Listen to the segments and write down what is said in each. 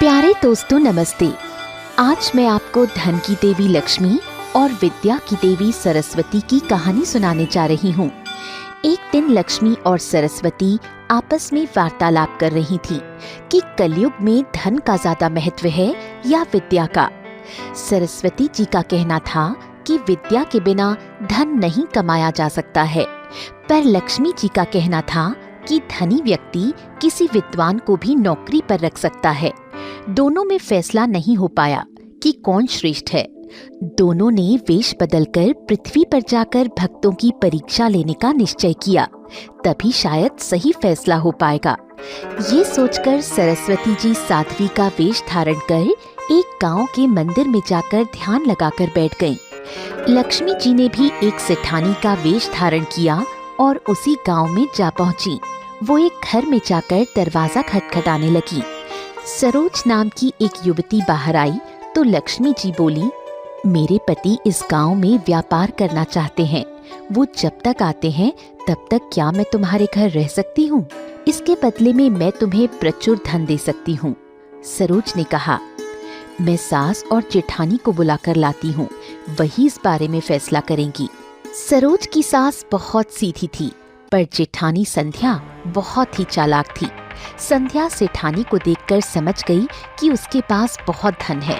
प्यारे दोस्तों नमस्ते। आज मैं आपको धन की देवी लक्ष्मी और विद्या की देवी सरस्वती की कहानी सुनाने जा रही हूँ। एक दिन लक्ष्मी और सरस्वती आपस में वार्तालाप कर रही थीं कि कलयुग में धन का ज्यादा महत्व है या विद्या का। सरस्वती जी का कहना था कि विद्या के बिना धन नहीं कमाया जा सकता है, पर लक्ष्मी जी का कहना था कि धनी व्यक्ति किसी विद्वान को भी नौकरी पर रख सकता है। दोनों में फैसला नहीं हो पाया कि कौन श्रेष्ठ है। दोनों ने वेश बदलकर पृथ्वी पर जाकर भक्तों की परीक्षा लेने का निश्चय किया, तभी शायद सही फैसला हो पाएगा। ये सोचकर सरस्वती जी साध्वी का वेश धारण कर एक गांव के मंदिर में जाकर ध्यान लगाकर बैठ गईं। लक्ष्मी जी ने भी एक सेठानी का वेश धारण किया और उसी गांव में जा पहुंची। वो एक घर में जाकर दरवाजा खटखटाने लगी। सरोज नाम की एक युवती बाहर आई तो लक्ष्मी जी बोली, मेरे पति इस गांव में व्यापार करना चाहते हैं। वो जब तक आते हैं तब तक क्या मैं तुम्हारे घर रह सकती हूँ? इसके बदले में मैं तुम्हें प्रचुर धन दे सकती हूँ। सरोज ने कहा, मैं सास और जेठानी को बुलाकर लाती हूँ, वही इस बारे में फैसला करेंगी। सरोज की सास बहुत सीधी थी, पर जेठानी संध्या बहुत ही चालाक थी। संध्या सेठानी को देखकर समझ गई कि उसके पास बहुत धन है।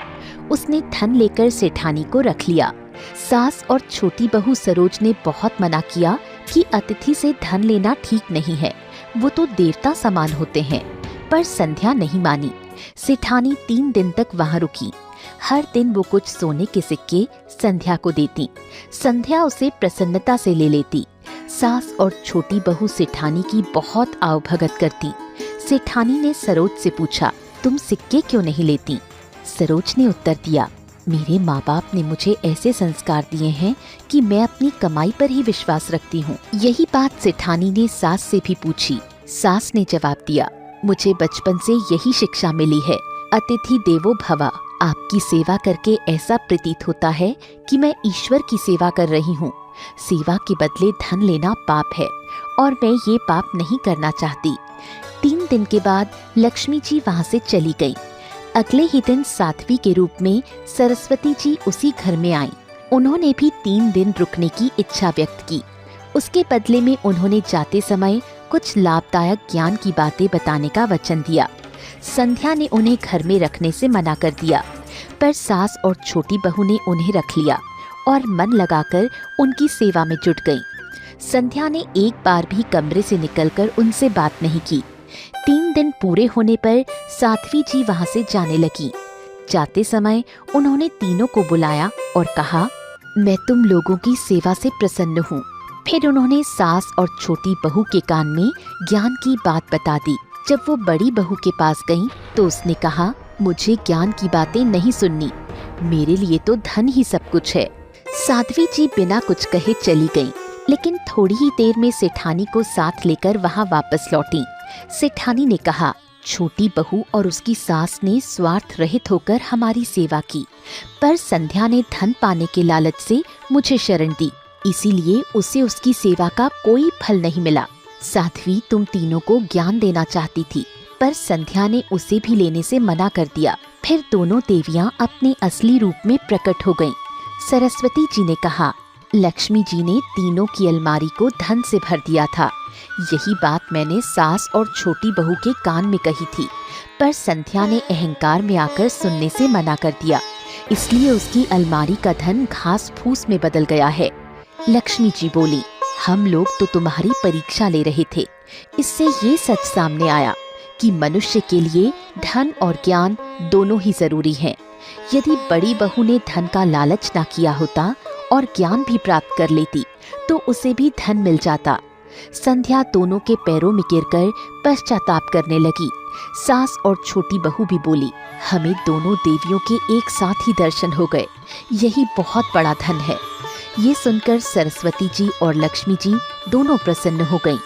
उसने धन लेकर सेठानी को रख लिया। सास और छोटी बहू सरोज ने बहुत मना किया कि अतिथि से धन लेना ठीक नहीं है, वो तो देवता समान होते हैं, पर संध्या नहीं मानी। सेठानी 3 दिन तक वहाँ रुकी। हर दिन वो कुछ सोने के सिक्के संध्या को देती। संध्या उसे प्रसन्नता से ले लेती। सास और छोटी बहू सेठानी की बहुत आवभगत करती। सेठानी ने सरोज से पूछा, तुम सिक्के क्यों नहीं लेती? सरोज ने उत्तर दिया, मेरे माँ बाप ने मुझे ऐसे संस्कार दिए हैं कि मैं अपनी कमाई पर ही विश्वास रखती हूँ। यही बात सेठानी ने सास से भी पूछी। सास ने जवाब दिया, मुझे बचपन से यही शिक्षा मिली है, अतिथि देवो भव। आपकी सेवा करके ऐसा प्रतीत होता है कि मैं ईश्वर की सेवा कर रही हूँ। सेवा के बदले धन लेना पाप है और मैं ये पाप नहीं करना चाहती। 3 दिन के बाद लक्ष्मी जी वहाँ से चली गई। अगले ही दिन साध्वी के रूप में सरस्वती जी उसी घर में आईं। उन्होंने भी 3 दिन रुकने की इच्छा व्यक्त की। उसके बदले में उन्होंने जाते समय कुछ लाभदायक ज्ञान की बातें बताने का वचन दिया। संध्या ने उन्हें घर में रखने से मना कर दिया, पर सास और छोटी बहू ने उन्हें रख लिया और मन लगाकर उनकी सेवा में जुट गईं। संध्या ने एक बार भी कमरे से निकलकर उनसे बात नहीं की। 3 दिन पूरे होने पर साध्वी जी वहाँ से जाने लगी। जाते समय उन्होंने तीनों को बुलाया और कहा, मैं तुम लोगों की सेवा से प्रसन्न हूँ। फिर उन्होंने सास और छोटी बहू के कान में ज्ञान की बात बता दी। जब वो बड़ी बहू के पास गईं, तो उसने कहा, मुझे ज्ञान की बातें नहीं सुननी, मेरे लिए तो धन ही सब कुछ है। साध्वी जी बिना कुछ कहे चली गईं, लेकिन थोड़ी ही देर में सेठानी को साथ लेकर वहाँ वापस लौटी। सेठानी ने कहा, छोटी बहू और उसकी सास ने स्वार्थ रहित होकर हमारी सेवा की, पर संध्या ने धन पाने के लालच से मुझे शरण दी, इसीलिए उसे उसकी सेवा का कोई फल नहीं मिला। साध्वी तुम तीनों को ज्ञान देना चाहती थी, पर संध्या ने उसे भी लेने से मना कर दिया। फिर दोनों देवियां अपने असली रूप में प्रकट हो गईं। सरस्वती जी ने कहा, लक्ष्मी जी ने तीनों की अलमारी को धन से भर दिया था। यही बात मैंने सास और छोटी बहू के कान में कही थी, पर संध्या ने अहंकार में आकर सुनने से मना कर दिया, इसलिए उसकी अलमारी का धन घास फूस में बदल गया है। लक्ष्मी जी बोली, हम लोग तो तुम्हारी परीक्षा ले रहे थे। इससे ये सच सामने आया कि मनुष्य के लिए धन और ज्ञान दोनों ही जरूरी हैं। यदि बड़ी बहू ने धन का लालच ना किया होता और ज्ञान भी प्राप्त कर लेती, तो उसे भी धन मिल जाता। संध्या दोनों के पैरों में गिरकर पश्चाताप करने लगी। सास और छोटी बहू भी बोली, हमें दोनों देवियों के एक साथ ही दर्शन हो गए, यही बहुत बड़ा धन है। ये सुनकर सरस्वती जी और लक्ष्मी जी दोनों प्रसन्न हो गईं।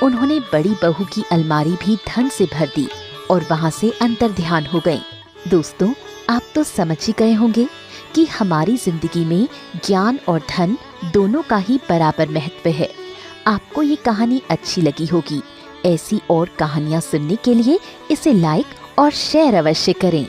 उन्होंने बड़ी बहू की अलमारी भी धन से भर दी और वहाँ से अंतर्ध्यान हो गईं। दोस्तों, आप तो समझ ही गए होंगे कि हमारी जिंदगी में ज्ञान और धन दोनों का ही बराबर महत्व है। आपको ये कहानी अच्छी लगी होगी। ऐसी और कहानियाँ सुनने के लिए इसे लाइक और शेयर अवश्य करें।